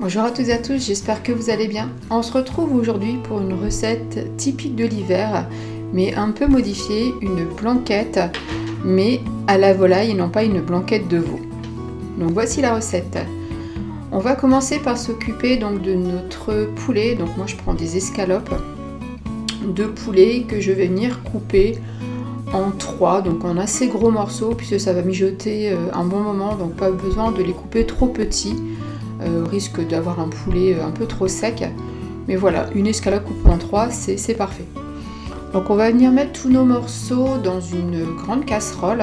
Bonjour à toutes et à tous, j'espère que vous allez bien. On se retrouve aujourd'hui pour une recette typique de l'hiver, mais un peu modifiée, une blanquette, mais à la volaille et non pas une blanquette de veau. Donc voici la recette. On va commencer par s'occuper donc de notre poulet. Donc moi je prends des escalopes de poulet que je vais venir couper en 3, donc en assez gros morceaux puisque ça va mijoter un bon moment, donc pas besoin de les couper trop petits. Risque d'avoir un poulet un peu trop sec, mais voilà, une escalope coupée en 3, c'est parfait. Donc on va venir mettre tous nos morceaux dans une grande casserole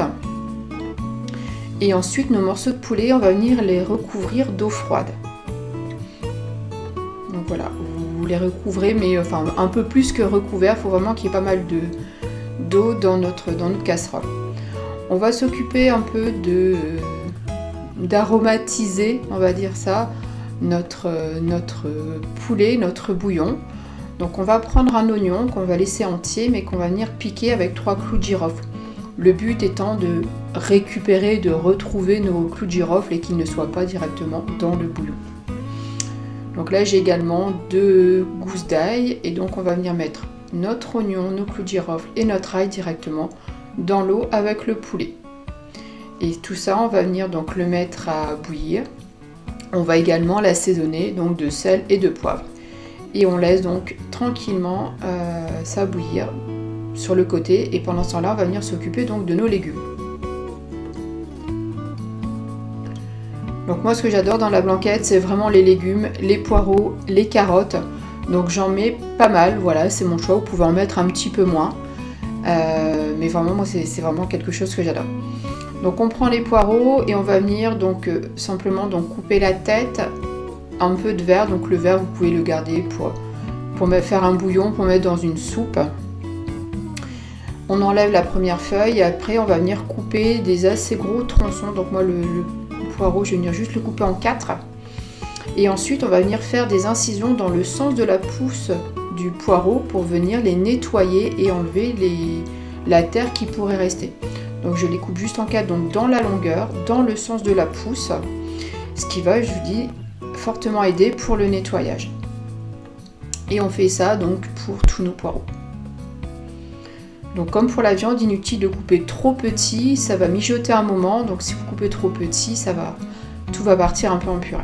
et ensuite nos morceaux de poulet, on va venir les recouvrir d'eau froide. Donc voilà, vous les recouvrez, mais enfin un peu plus que recouvert, il faut vraiment qu'il y ait pas mal d'eau dans notre casserole. On va s'occuper un peu d'aromatiser, on va dire ça, notre poulet, notre bouillon. Donc on va prendre un oignon qu'on va laisser entier mais qu'on va venir piquer avec 3 clous de girofle. Le but étant de récupérer, de retrouver nos clous de girofle et qu'ils ne soient pas directement dans le bouillon. Donc là j'ai également 2 gousses d'ail et donc on va venir mettre notre oignon, nos clous de girofle et notre ail directement dans l'eau avec le poulet. Et tout ça, on va venir donc le mettre à bouillir. On va également l'assaisonner donc de sel et de poivre. Et on laisse donc tranquillement ça bouillir sur le côté. Et pendant ce temps-là, on va venir s'occuper donc de nos légumes. Donc moi, ce que j'adore dans la blanquette, c'est vraiment les légumes, les poireaux, les carottes. Donc j'en mets pas mal, voilà, c'est mon choix. Vous pouvez en mettre un petit peu moins. Mais vraiment, moi, c'est vraiment quelque chose que j'adore. Donc on prend les poireaux et on va venir donc simplement couper la tête, un peu de verre. Donc le verre vous pouvez le garder pour faire un bouillon, pour mettre dans une soupe. On enlève la première feuille et après on va venir couper des assez gros tronçons. Donc moi le poireau je vais venir juste le couper en 4. Et ensuite on va venir faire des incisions dans le sens de la pousse du poireau pour venir les nettoyer et enlever la terre qui pourrait rester. Donc je les coupe juste en 4, donc dans la longueur, dans le sens de la pousse, ce qui va, je vous dis, fortement aider pour le nettoyage. Et on fait ça donc pour tous nos poireaux. Donc comme pour la viande, inutile de couper trop petit, ça va mijoter un moment, donc si vous coupez trop petit, tout va partir un peu en purée.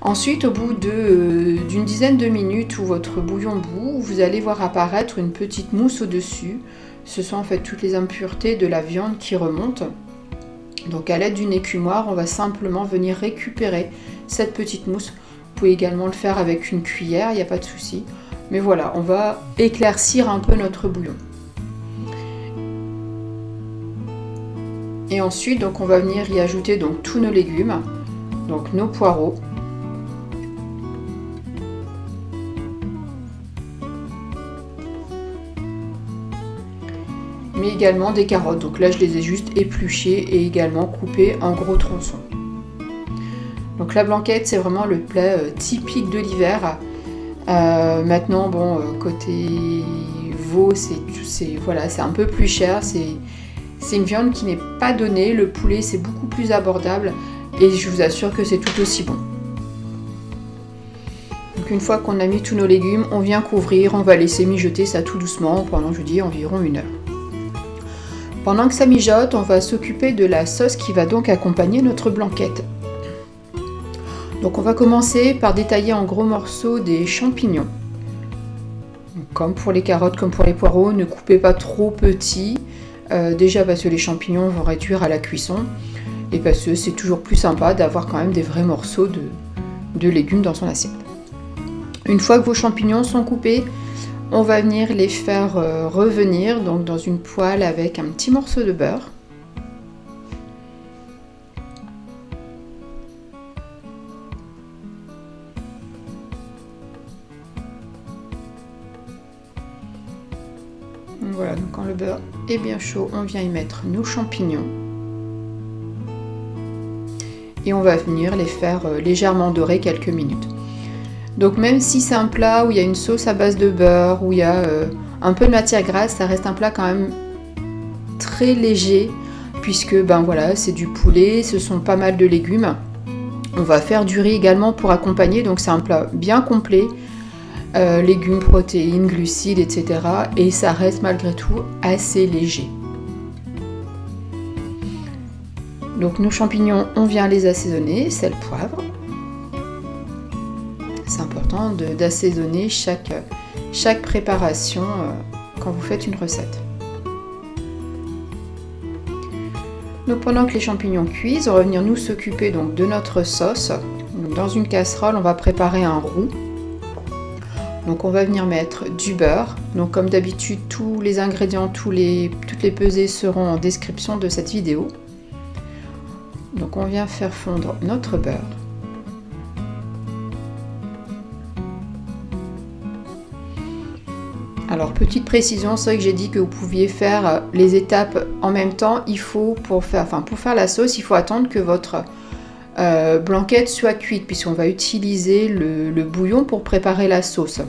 Ensuite, au bout d'une dizaine de minutes où votre bouillon bout, vous allez voir apparaître une petite mousse au-dessus. Ce sont en fait toutes les impuretés de la viande qui remontent. Donc à l'aide d'une écumoire, on va simplement venir récupérer cette petite mousse. Vous pouvez également le faire avec une cuillère, il n'y a pas de souci. Mais voilà, on va éclaircir un peu notre bouillon. Et ensuite, donc, on va venir y ajouter donc, tous nos légumes, donc nos poireaux. Mais également des carottes, donc là je les ai juste épluchées et également coupées en gros tronçons. Donc la blanquette c'est vraiment le plat typique de l'hiver. Maintenant bon côté veau c'est un peu plus cher, c'est une viande qui n'est pas donnée, le poulet c'est beaucoup plus abordable et je vous assure que c'est tout aussi bon. Donc une fois qu'on a mis tous nos légumes, on vient couvrir, on va laisser mijoter ça tout doucement pendant je vous dis environ 1 heure. Pendant que ça mijote, on va s'occuper de la sauce qui va donc accompagner notre blanquette. Donc on va commencer par détailler en gros morceaux des champignons. Donc, comme pour les carottes, comme pour les poireaux, ne coupez pas trop petits. Déjà parce que les champignons vont réduire à la cuisson. Et parce que c'est toujours plus sympa d'avoir quand même des vrais morceaux de légumes dans son assiette. Une fois que vos champignons sont coupés, on va venir les faire revenir donc dans une poêle avec un petit morceau de beurre. Voilà, donc quand le beurre est bien chaud, on vient y mettre nos champignons. Et on va venir les faire légèrement dorer quelques minutes. Donc même si c'est un plat où il y a une sauce à base de beurre, où il y a un peu de matière grasse, ça reste un plat quand même très léger, puisque ben voilà, c'est du poulet, ce sont pas mal de légumes. On va faire du riz également pour accompagner, donc c'est un plat bien complet, légumes, protéines, glucides, etc. Et ça reste malgré tout assez léger. Donc nos champignons, on vient les assaisonner, sel, poivre. C'est important d'assaisonner chaque préparation quand vous faites une recette. Donc pendant que les champignons cuisent, on va venir nous s'occuper donc de notre sauce. Donc, dans une casserole, on va préparer un roux. Donc on va venir mettre du beurre. Donc comme d'habitude, tous les ingrédients, toutes les pesées seront en description de cette vidéo. Donc on vient faire fondre notre beurre. Alors petite précision, c'est vrai que j'ai dit que vous pouviez faire les étapes en même temps. Il faut pour faire la sauce, il faut attendre que votre blanquette soit cuite puisqu'on va utiliser le bouillon pour préparer la sauce.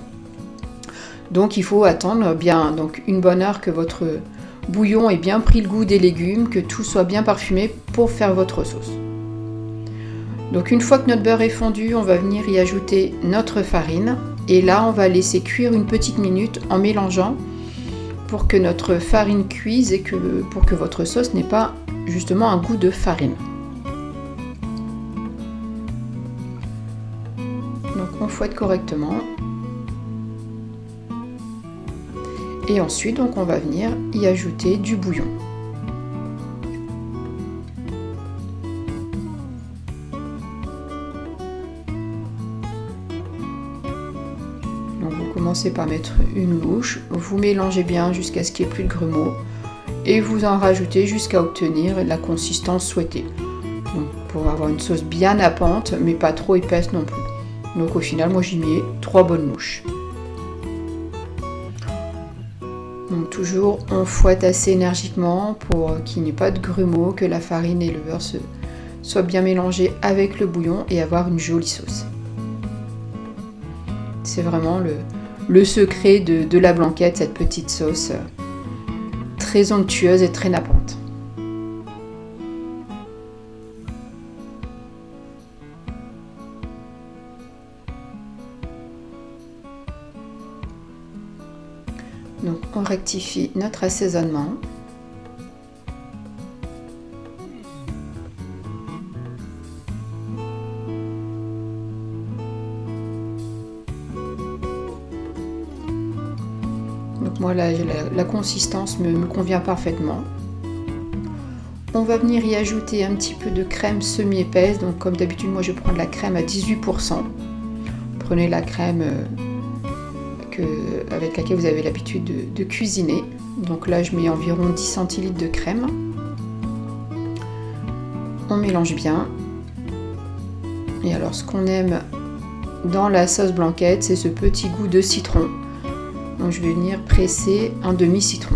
Donc il faut attendre bien une bonne heure que votre bouillon ait bien pris le goût des légumes, que tout soit bien parfumé pour faire votre sauce. Donc une fois que notre beurre est fondu, on va venir y ajouter notre farine. Et là, on va laisser cuire une petite minute en mélangeant pour que notre farine cuise et pour que votre sauce n'ait pas justement un goût de farine. Donc on fouette correctement. Et ensuite, donc, on va venir y ajouter du bouillon. Commencez par mettre une louche, vous mélangez bien jusqu'à ce qu'il n'y ait plus de grumeaux et vous en rajoutez jusqu'à obtenir la consistance souhaitée. Donc, pour avoir une sauce bien nappante mais pas trop épaisse non plus. Donc au final, moi j'y mets 3 bonnes louches. Donc toujours on fouette assez énergiquement pour qu'il n'y ait pas de grumeaux, que la farine et le beurre soient bien mélangés avec le bouillon et avoir une jolie sauce. C'est vraiment le secret de la blanquette, cette petite sauce très onctueuse et très nappante. Donc on rectifie notre assaisonnement. Donc moi là, la consistance me convient parfaitement. On va venir y ajouter un petit peu de crème semi-épaisse. Donc comme d'habitude, moi je prends de la crème à 18%. Prenez la crème avec laquelle vous avez l'habitude de cuisiner. Donc là je mets environ 10 centilitres de crème. On mélange bien. Et alors ce qu'on aime dans la sauce blanquette, c'est ce petit goût de citron. Donc je vais venir presser un demi-citron.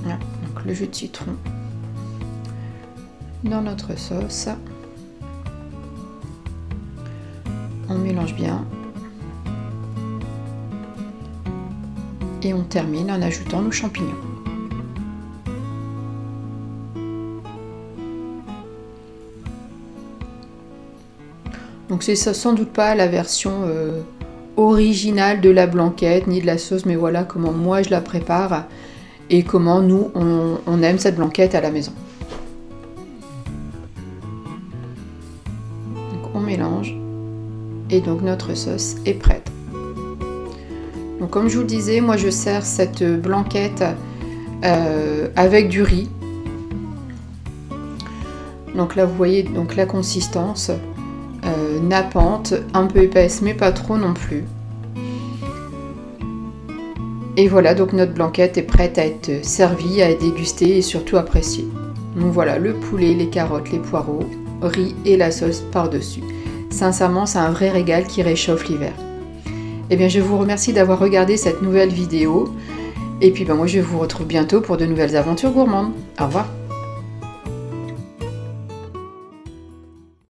Voilà, donc le jus de citron dans notre sauce. On mélange bien. Et on termine en ajoutant nos champignons. Donc c'est sans doute pas la version originale de la blanquette ni de la sauce, mais voilà comment moi je la prépare et comment nous on aime cette blanquette à la maison. Donc on mélange et donc notre sauce est prête. Donc comme je vous le disais, moi je sers cette blanquette avec du riz. Donc là vous voyez donc la consistance nappante, un peu épaisse mais pas trop non plus. Et voilà, donc notre blanquette est prête à être servie, à être dégustée et surtout appréciée. Donc voilà, le poulet, les carottes, les poireaux, riz et la sauce par-dessus. Sincèrement, c'est un vrai régal qui réchauffe l'hiver. Eh bien, je vous remercie d'avoir regardé cette nouvelle vidéo. Et puis, moi, je vous retrouve bientôt pour de nouvelles aventures gourmandes. Au revoir.